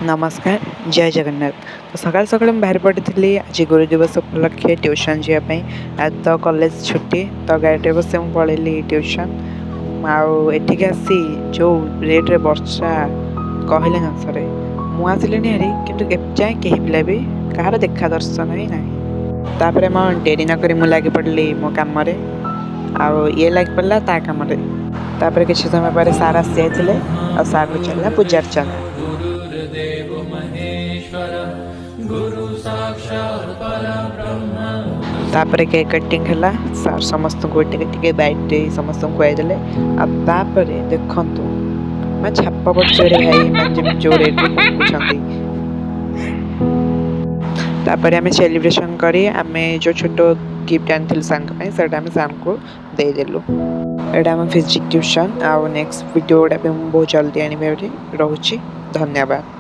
नमस्कार जय जगन्नाथ। तो सकाल सकाल बाहर पड़ी आज गुरु दिवस उपलक्षे ट्यूशन जावाई। आज तो कॉलेज छुट्टी तो गाड़ी बस पलैली ट्यूशन। आठिक आसी जो रेट्रे वर्षा कहले न सरे मुझे हारी कि जाए कहीं पिला भी कहार देखा दर्शन ही ना। मो डेरी नक लगे पड़ी मो कम ये लगे पड़ा ता कम। किसी समय पर सार आसी जाते और सार को चलना पूजा अर्चना। गुरुर्देव महेश्वर गुरु साक्षात् परब्रह्म। तापर केक कटिंग है सार समस्त को टे बैठ समस्त खुआईदे। देखु मैं छाप पड़े भाई मैंने जो रेट तापर आम सेलिब्रेशन करी आमे जो छोट गिफ्ट आनी सांग सांग को देदेलु। यहाँ फिजिक्स ट्यूशन आउ नेक्स्ट वीडियो बहुत जल्दी आनी रोचे। धन्यवाद।